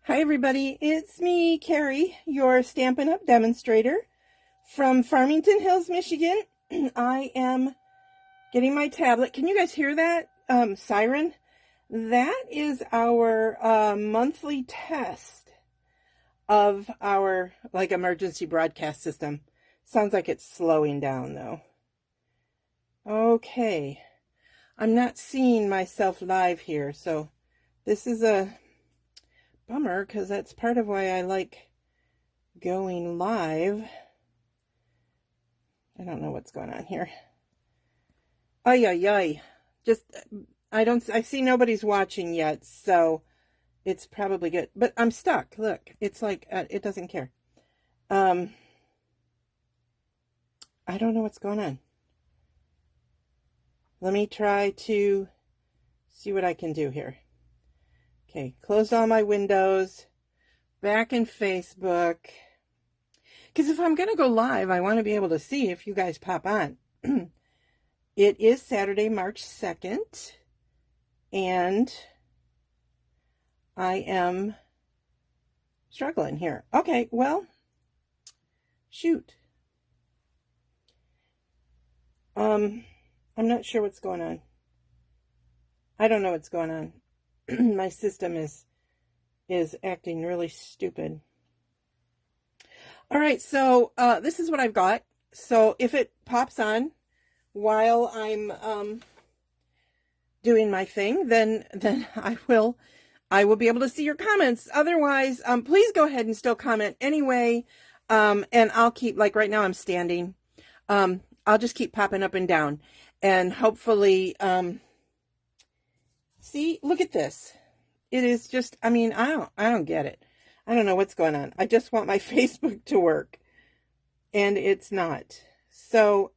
Hi everybody, it's me, Carrie, your Stampin' Up! Demonstrator from Farmington Hills, Michigan. I am getting my tablet. Can you guys hear that siren? That is our monthly test of our emergency broadcast system. Sounds like it's slowing down though. Okay, I'm not seeing myself live here, so this is a bummer, because that's part of why I like going live. I don't know what's going on here. Ay, ay, ay. Just, I see nobody's watching yet, so it's probably good. But I'm stuck. Look, it's like, it doesn't care. I don't know what's going on. Let me try to see what I can do here. Okay, close all my windows, back in Facebook, because if I'm going to go live, I want to be able to see if you guys pop on. It is Saturday, March 2nd, and I am struggling here. Okay, well, shoot. I'm not sure what's going on. I don't know what's going on. My system is acting really stupid. All right, so this is what I've got. So if it pops on while I'm doing my thing, then I will be able to see your comments. Otherwise, please go ahead and still comment anyway. And I'll keep, like right now I'm standing. I'll just keep popping up and down, and hopefully see, look at this. It is just, I mean, I don't get it. I don't know what's going on. I just want my Facebook to work, and it's not. So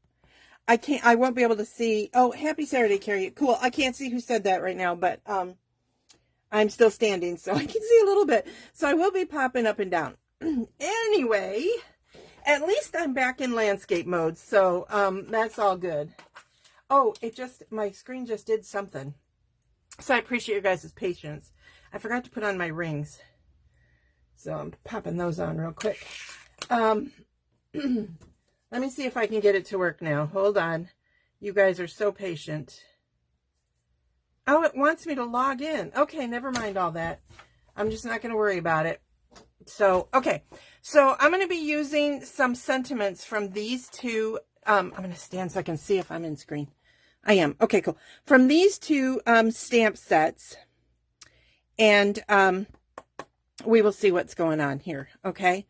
I won't be able to see. Oh, happy Saturday, Carrie. Cool. I can't see who said that right now, but I'm still standing, so I can see a little bit. So I will be popping up and down. Anyway, at least I'm back in landscape mode, so that's all good. Oh, my screen just did something. So I appreciate your guys' patience. I forgot to put on my rings, so I'm popping those on real quick. Let me see if I can get it to work now. Hold on. You guys are so patient. Oh, it wants me to log in. Okay, never mind all that. I'm just not going to worry about it. So, okay. So I'm going to be using some sentiments from these two. I'm going to stand so I can see if I'm in screen. I am. Okay, cool. From these two stamp sets, and we will see what's going on here, okay?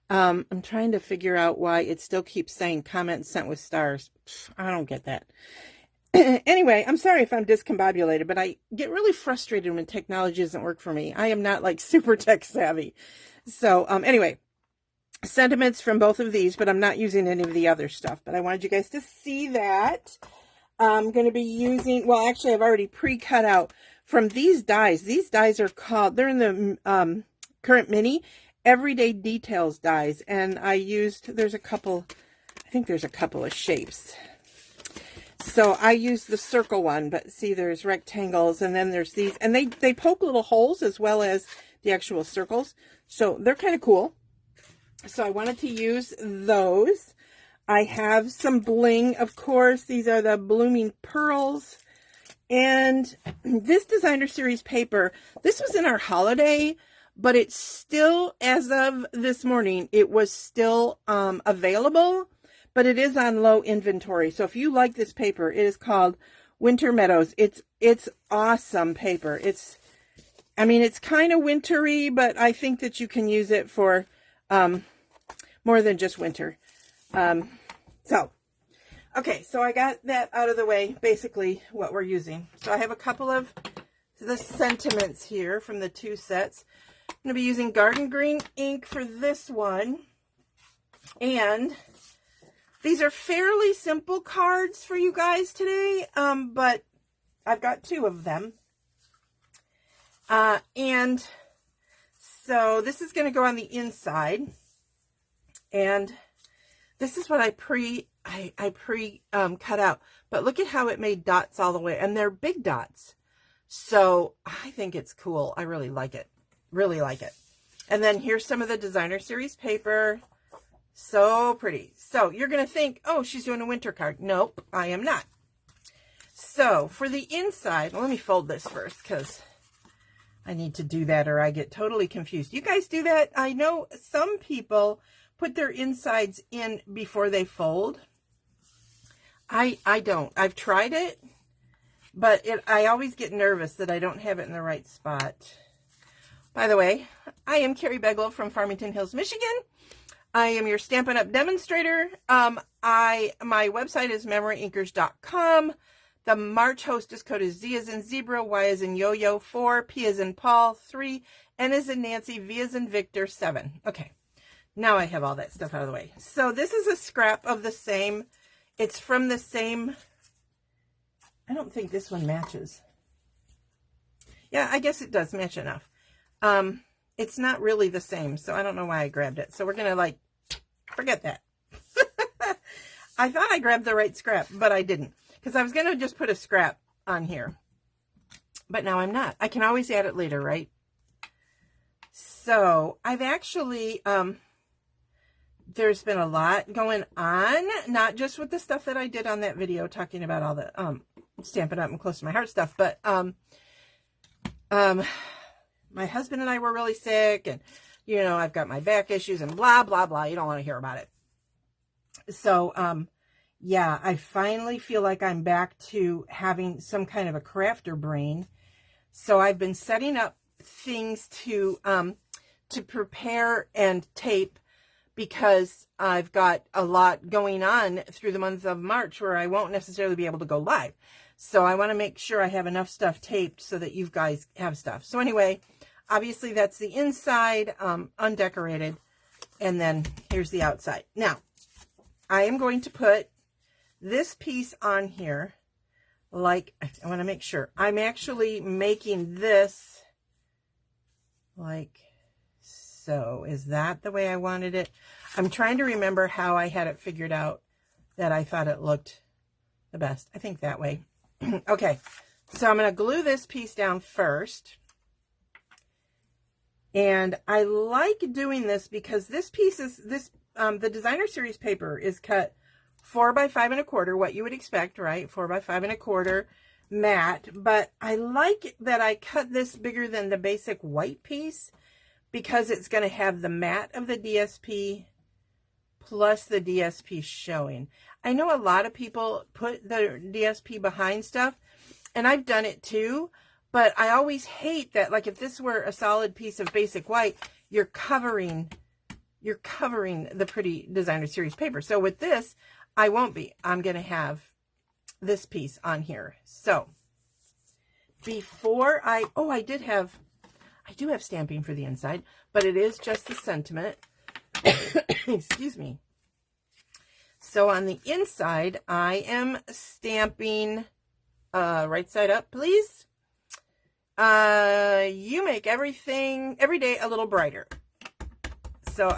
I'm trying to figure out why it still keeps saying comment sent with stars. I don't get that. Anyway, I'm sorry if I'm discombobulated, but I get really frustrated when technology doesn't work for me. I am not like super tech savvy. So anyway, sentiments from both of these, but I'm not using any of the other stuff. But I wanted you guys to see that. I'm going to be using, well, actually, I've already pre-cut out from these dies. These dies are called, they're in the Current Mini Everyday Details dies. And I used, I think there's a couple of shapes. So I used the circle one, but see, there's rectangles, and then there's these. And they poke little holes as well as the actual circles. So they're kind of cool. So I wanted to use those. I have some bling, of course. These are the Blooming Pearls. And this Designer Series paper, this was in our holiday, but it's still, as of this morning, it was still available, but it is on low inventory. So if you like this paper, it is called Winter Meadows. It's awesome paper. It's kind of wintry, but I think that you can use it for more than just winter. Okay, so I got that out of the way, basically what we're using. So I have a couple of the sentiments here from the two sets. I'm going to be using Garden Green ink for this one. And these are fairly simple cards for you guys today, but I've got two of them. And so this is going to go on the inside. And this is what I cut out, but look at how it made dots all the way, and they're big dots. So I think it's cool. I really like it. Really like it. And then here's some of the designer series paper. So pretty. So you're going to think, oh, she's doing a winter card. Nope, I am not. So for the inside, well, let me fold this first because I need to do that or I get totally confused. You guys do that? I know some people put their insides in before they fold. I don't. I've tried it, but I always get nervous that I don't have it in the right spot. By the way, I am Carrie Beglow from Farmington Hills, Michigan. I am your Stampin' Up! Demonstrator. My website is MemoryINKers.com. The March hostess code is Z as in zebra, Y as in yo-yo 4, P as in Paul 3, N as in Nancy, V as in Victor 7. Okay, now I have all that stuff out of the way. So this is a scrap of the same. It's from the same. I don't think this one matches. Yeah, I guess it does match enough. It's not really the same, so I don't know why I grabbed it. So we're going to forget that. I thought I grabbed the right scrap, but I didn't. Because I was going to just put a scrap on here. But now I'm not. I can always add it later, right? So I've actually, there's been a lot going on. Not just with the stuff that I did on that video talking about all the Stampin' Up! And Close to My Heart stuff. But my husband and I were really sick. And, you know, I've got my back issues and blah, blah, blah. You don't want to hear about it. So, yeah, I finally feel like I'm back to having some kind of a crafter brain. So I've been setting up things to prepare and tape because I've got a lot going on through the month of March where I won't necessarily be able to go live. So I want to make sure I have enough stuff taped so that you guys have stuff. So anyway, obviously that's the inside, undecorated. And then here's the outside. Now, I am going to put this piece on here, I want to make sure. I'm actually making this like so. Is that the way I wanted it? I'm trying to remember how I had it figured out that I thought it looked the best. I think that way. Okay, so I'm going to glue this piece down first. And I like doing this because this piece is, the designer series paper is cut 4 by 5 1/4, what you would expect, right? 4 by 5 1/4 matte. But I like that I cut this bigger than the basic white piece because it's going to have the matte of the DSP plus the DSP showing. I know a lot of people put the DSP behind stuff, and I've done it too, but I always hate that, like if this were a solid piece of basic white, you're covering the pretty designer series paper. So with this, I won't be. I'm going to have this piece on here. So before I do have stamping for the inside, but it is just the sentiment. Excuse me. So on the inside, I am stamping, right side up, please. You make everything, every day a little brighter. So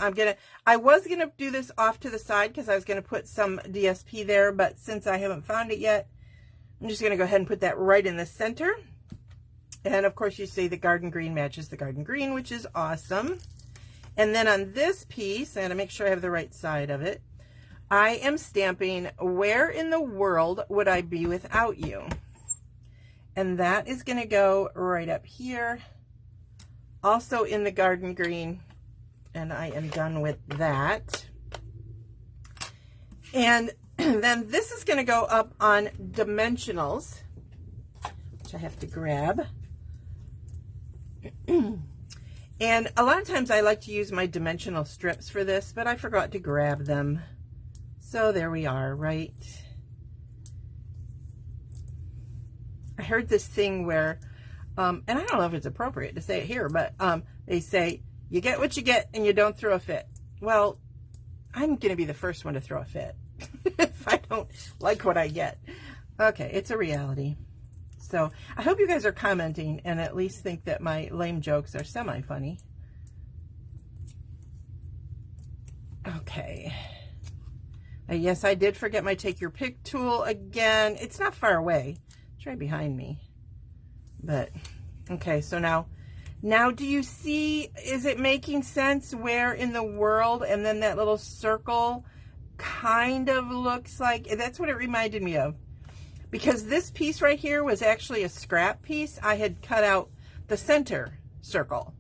I was going to do this off to the side because I was going to put some DSP there, but since I haven't found it yet, I'm just going to go ahead and put that right in the center. And of course you see the garden green matches the garden green, which is awesome. And then on this piece, I got to make sure I have the right side of it. I am stamping, where in the world would I be without you? And that is going to go right up here. Also in the garden green. And I am done with that. And then this is going to go up on dimensionals, which I have to grab. And a lot of times I like to use my dimensional strips for this, but I forgot to grab them. So there we are, right? I heard this thing where, and I don't know if it's appropriate to say it here, but they say, you get what you get and you don't throw a fit. Well, I'm going to be the first one to throw a fit if I don't like what I get. Okay, it's a reality. So I hope you guys are commenting and at least think that my lame jokes are semi-funny. Okay. Yes, I did forget my Take Your Pick tool again. It's not far away. It's right behind me. But, okay, so now Now, do you see, is it making sense where in the world, and then that little circle kind of looks like, that's what it reminded me of. Because this piece right here was actually a scrap piece. I had cut out the center circle.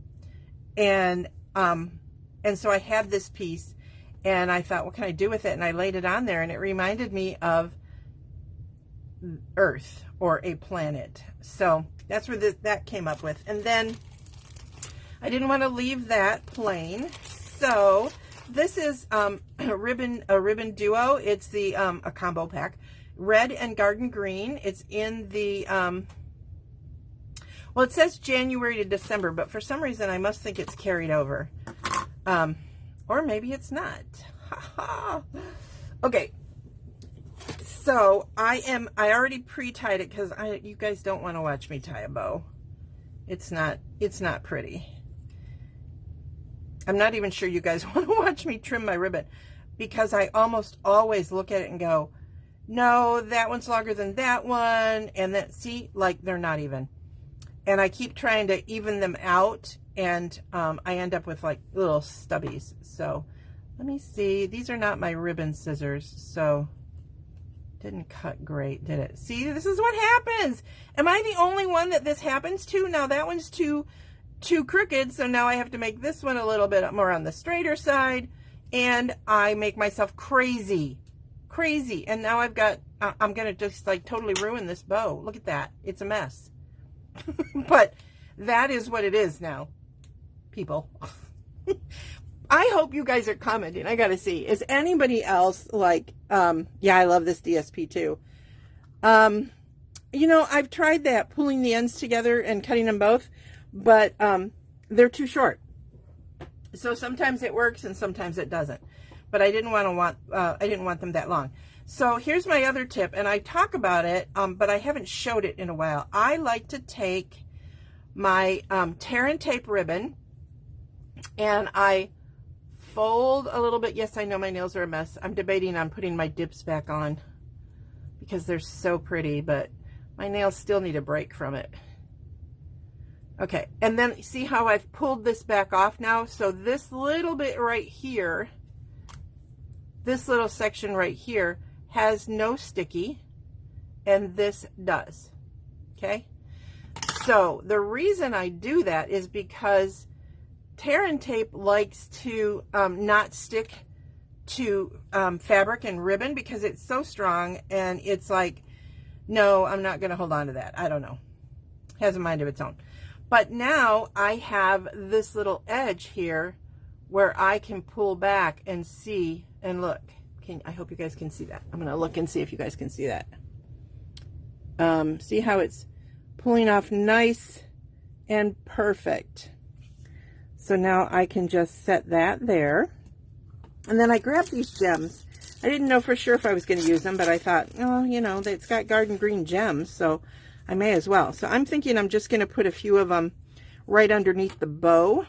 And so I had this piece, and I thought, what can I do with it? And I laid it on there, and it reminded me of Earth or a planet. So that's where that came up with. And then I didn't want to leave that plain, so this is a ribbon duo. It's the a combo pack, red and garden green. It's in the well, it says January to December, but for some reason I must think it's carried over, or maybe it's not. Okay, so I already pre-tied it because you guys don't want to watch me tie a bow. It's not pretty. I'm not even sure you guys want to watch me trim my ribbon, because I almost always look at it and go, no, that one's longer than that one, and then see, like, they're not even. And I keep trying to even them out, and I end up with like little stubbies. So let me see. These are not my ribbon scissors, so didn't cut great, did it? See, this is what happens. Am I the only one that this happens to? Now that one's too crooked, so now I have to make this one a little bit more on the straighter side, and I make myself crazy. And now I've got, I'm gonna just like totally ruin this bow. Look at that, it's a mess. But that is what it is now, people. I hope you guys are commenting. I gotta see, is anybody else like, yeah, I love this DSP too. You know, I've tried that, pulling the ends together and cutting them both, but they're too short. So sometimes it works and sometimes it doesn't. But I didn't want them that long. So here's my other tip, and I talk about it, but I haven't showed it in a while. I like to take my tear and tape ribbon, and I fold a little bit. Yes, I know my nails are a mess. I'm debating on putting my dips back on because they're so pretty, but my nails still need a break from it. Okay, and then see how I've pulled this back off now? So this little bit right here, this little section right here has no sticky, and this does, okay? So the reason I do that is because tear and tape likes to not stick to fabric and ribbon because it's so strong, and it's like, no, I'm not gonna hold on to that. I don't know, has a mind of its own. But now I have this little edge here where I can pull back and see, and look, I hope you guys can see that. I'm gonna look and see if you guys can see that. See how it's pulling off nice and perfect. So now I can just set that there. And then I grabbed these gems. I didn't know for sure if I was gonna use them, but I thought, oh, you know, it's got garden green gems, so I may as well. So I'm thinking I'm just gonna put a few of them right underneath the bow.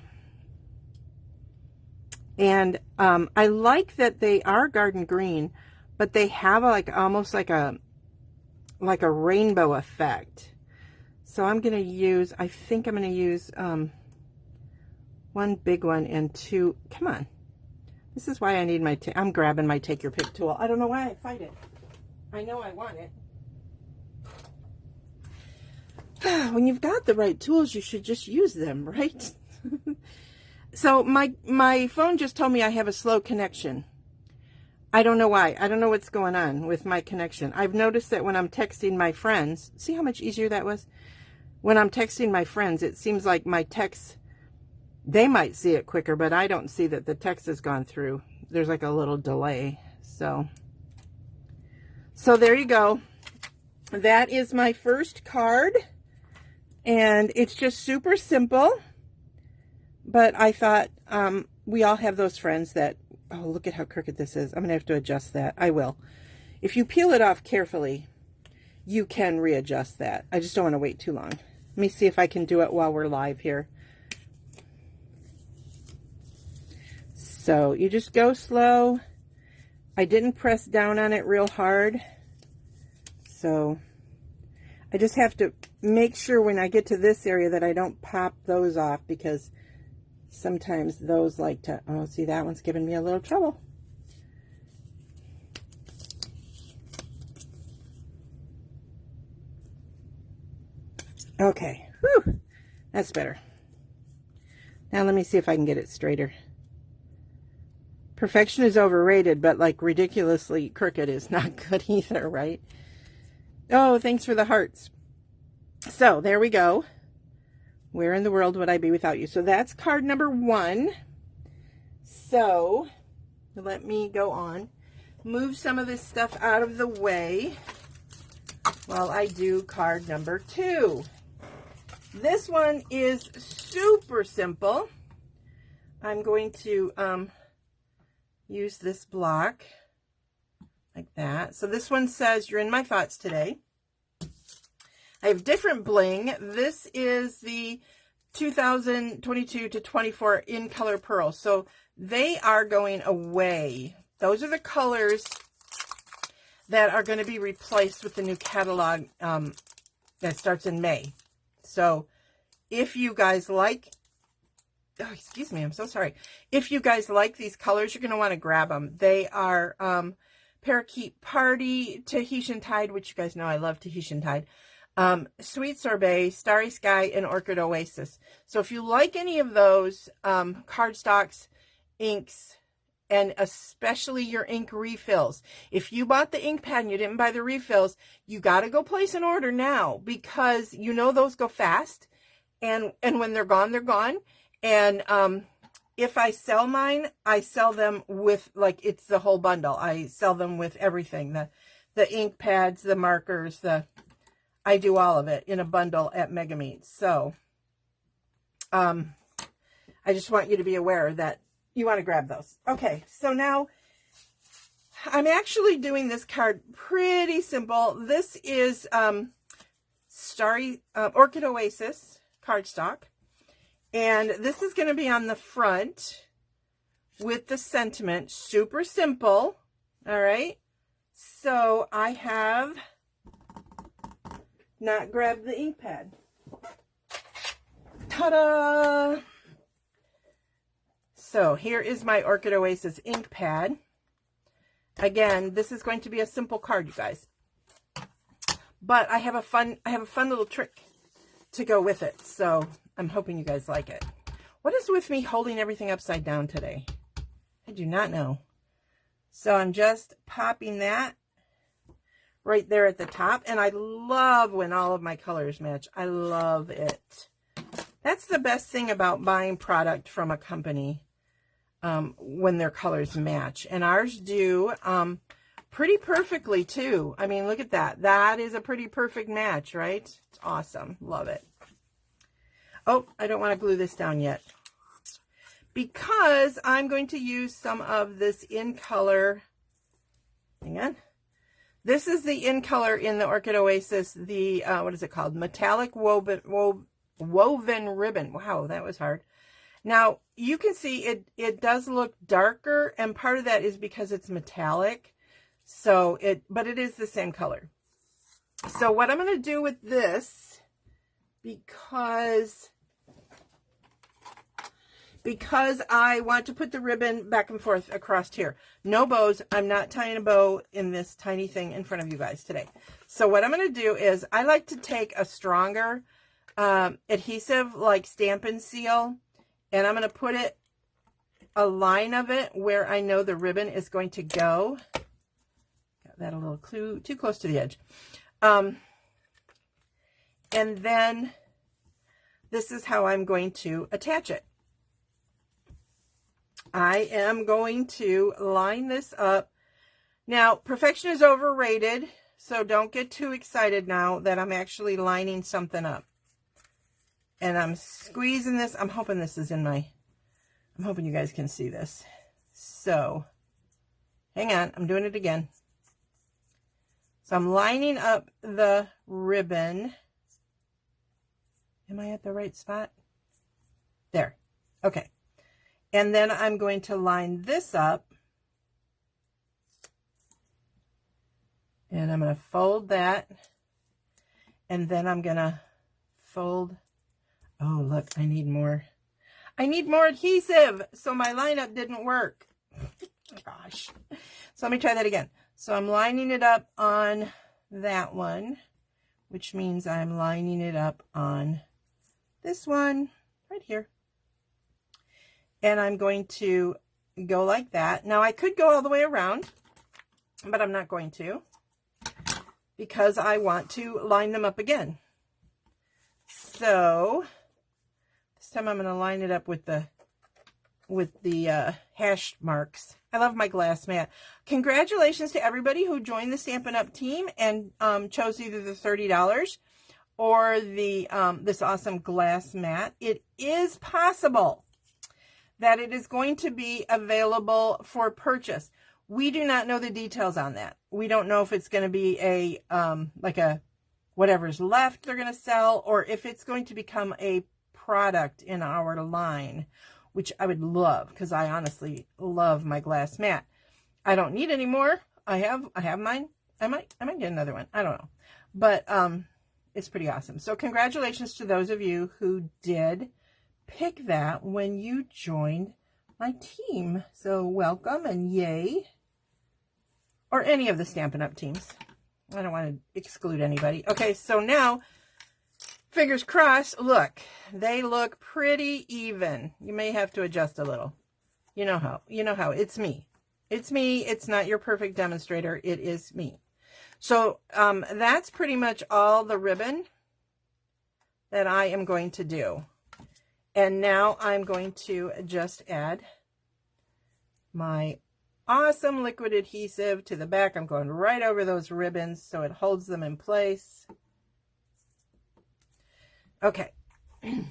And I like that they are garden green, but they have like almost like a rainbow effect. So I'm gonna use, I think I'm gonna use one big one and two. Come on, this is why I need my. I'm grabbing my take your pick tool. I don't know why I fight it. I know I want it. When you've got the right tools, you should just use them, right? So my phone just told me I have a slow connection. I don't know why. I don't know what's going on with my connection. I've noticed that when I'm texting my friends, see how much easier that was? When I'm texting my friends, it seems like my text, they might see it quicker, but I don't see that the text has gone through. There's like a little delay. So there you go. That is my first card. And it's just super simple. But I thought we all have those friends that, oh, look at how crooked this is. I'm going to have to adjust that. I will. If you peel it off carefully, you can readjust that. I just don't want to wait too long. Let me see if I can do it while we're live here. So you just go slow. I didn't press down on it real hard. So I just have to make sure when I get to this area that I don't pop those off, because sometimes those like to, oh, see, that one's giving me a little trouble. Okay, whew, that's better. Now let me see if I can get it straighter. Perfection is overrated, but like ridiculously crooked is not good either, right? Oh, thanks for the hearts. So there we go. Where in the world would I be without you? So that's card number 1. So let me go on. Move some of this stuff out of the way while I do card number 2. This one is super simple. I'm going to use this block like that. So this one says, you're in my thoughts today. I have different bling. This is the 2022 to 24 in color pearl. So they are going away. Those are the colors that are going to be replaced with the new catalog that starts in May. So if you guys like, oh, excuse me, I'm so sorry. If you guys like these colors, you're going to want to grab them. They are Parakeet Party, Tahitian Tide, which you guys know I love Tahitian Tide, Sweet Sorbet, Starry Sky, and Orchid Oasis. So if you like any of those cardstocks, inks, and especially your ink refills, if you bought the ink pad and you didn't buy the refills, you got to go place an order now, because you know those go fast, and when they're gone, they're gone. And if I sell mine, I sell them with, like, it's the whole bundle. I sell them with everything, the ink pads, the markers, I do all of it in a bundle at Mega Meets. So I just want you to be aware that you want to grab those. Okay, so now I'm actually doing this card pretty simple. This is Starry Orchid Oasis cardstock. And this is going to be on the front with the sentiment. Super simple. All right. So I have not grabbed the ink pad. Ta-da! So here is my Orchid Oasis ink pad. Again, this is going to be a simple card, you guys. But I have a fun little trick to go with it. So I'm hoping you guys like it. What is with me holding everything upside down today? I do not know. So I'm just popping that right there at the top. And I love when all of my colors match. I love it. That's the best thing about buying product from a company, when their colors match. And ours do pretty perfectly too. I mean, look at that. That is a pretty perfect match, right? It's awesome. Love it. Oh, I don't want to glue this down yet, because I'm going to use some of this in color. Hang on. This is the in color in the Orchid Oasis, the, what is it called? Metallic woven ribbon. Wow, that was hard. Now, you can see it does look darker, and part of that is because it's metallic. So but it is the same color. So what I'm going to do with this, because I want to put the ribbon back and forth across here. No bows. I'm not tying a bow in this tiny thing in front of you guys today. So what I'm going to do is, I like to take a stronger adhesive like Stampin' Seal, and I'm going to put a line of it where I know the ribbon is going to go. Got that a little too close to the edge. And then this is how I'm going to attach it. I am going to line this up. Now, perfection is overrated, so don't get too excited now that I'm actually lining something up. And I'm squeezing this. I'm hoping this is I'm hoping you guys can see this. So, hang on. I'm doing it again. So I'm lining up the ribbon. Am I at the right spot? There. Okay. And then I'm going to line this up. And I'm going to fold that. And then I'm going to fold. Oh, look, I need more. I need more adhesive. So my lineup didn't work. Gosh. So let me try that again. So I'm lining it up on that one, which means I'm lining it up on this one right here. And I'm going to go like that. Now I could go all the way around, but I'm not going to because I want to line them up again. So this time I'm going to line it up with the hash marks. I love my glass mat. Congratulations to everybody who joined the Stampin' Up! Team and chose either the $30 or the this awesome glass mat. It is possible that it is going to be available for purchase. We do not know the details on that. We don't know if it's going to be a like a whatever's left they're going to sell, or if it's going to become a product in our line, which I would love because I honestly love my glass mat. I don't need any more. I have mine. I might get another one. I don't know, but it's pretty awesome. So congratulations to those of you who did pick that when you joined my team. So welcome and yay. Or any of the Stampin' Up! Teams. I don't want to exclude anybody. Okay, so now, fingers crossed, look. They look pretty even. You may have to adjust a little. You know how. It's me. It's me. It's not your perfect demonstrator. It is me. So that's pretty much all the ribbon that I am going to do. And now I'm going to just add my awesome liquid adhesive to the back. I'm going right over those ribbons so it holds them in place. Okay. I'm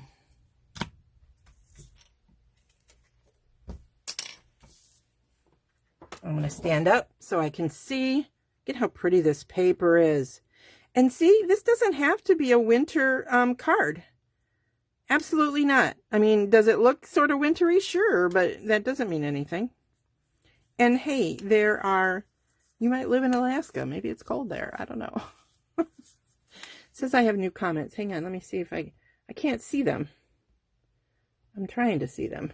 going to stand up so I can see. Get how pretty this paper is. And see, this doesn't have to be a winter card. Absolutely not. I mean, does it look sort of wintry? Sure, but that doesn't mean anything. And hey, you might live in Alaska. Maybe it's cold there. I don't know. It says I have new comments. Hang on, let me see if I can't see them. I'm trying to see them.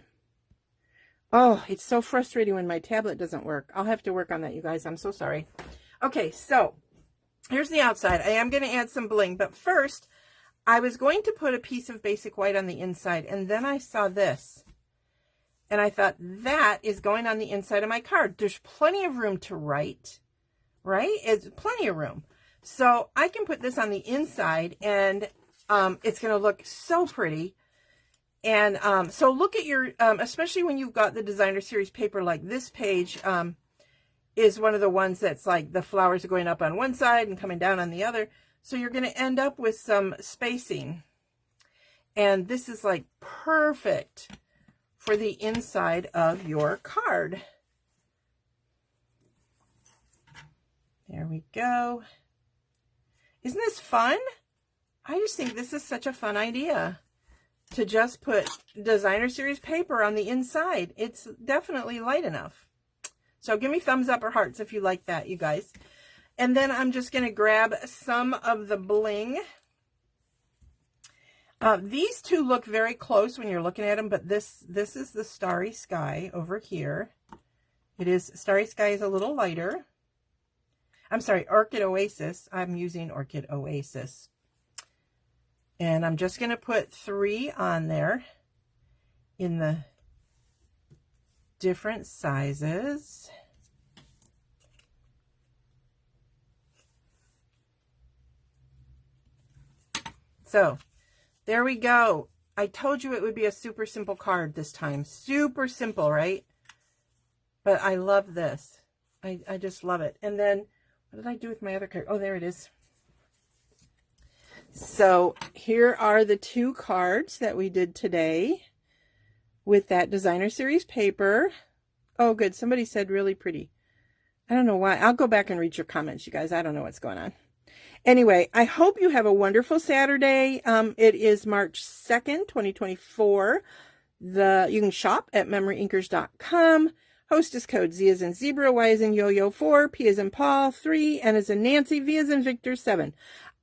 Oh, it's so frustrating when my tablet doesn't work. I'll have to work on that, you guys. I'm so sorry. Okay, so here's the outside. I am going to add some bling, but first, I was going to put a piece of basic white on the inside, and then I saw this. And I thought, that is going on the inside of my card. There's plenty of room to write, right? It's plenty of room. So I can put this on the inside, and it's going to look so pretty. And so look at your, especially when you've got the designer series paper, like this page is one of the ones that's like the flowers are going up on one side and coming down on the other. So you're going to end up with some spacing. And this is like perfect for the inside of your card. There we go. Isn't this fun? I just think this is such a fun idea to just put designer series paper on the inside. It's definitely light enough. So give me thumbs up or hearts if you like that, you guys. And then I'm just going to grab some of the bling. These two look very close when you're looking at them, but this is the Starry Sky over here. It is, Starry Sky is a little lighter. I'm sorry, Orchid Oasis. I'm using Orchid Oasis. And I'm just going to put 3 on there in the different sizes. So there we go. I told you it would be a super simple card this time. Super simple, right? But I love this. I just love it. And then what did I do with my other card? Oh, there it is. So here are the 2 cards that we did today with that designer series paper. Oh, good. Somebody said really pretty. I don't know why. I'll go back and read your comments, you guys. I don't know what's going on. Anyway, I hope you have a wonderful Saturday. It is March 2nd, 2024. You can shop at MemoryINKers.com. Hostess code Z as in zebra, Y as in yo-yo 4, P as in Paul 3, N as in Nancy, V as in Victor 7.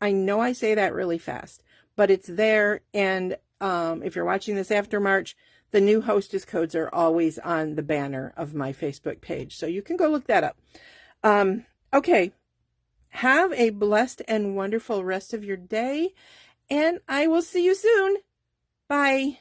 I know I say that really fast, but it's there. And if you're watching this after March, the new hostess codes are always on the banner of my Facebook page. So you can go look that up. Okay. Have a blessed and wonderful rest of your day, and I will see you soon. Bye.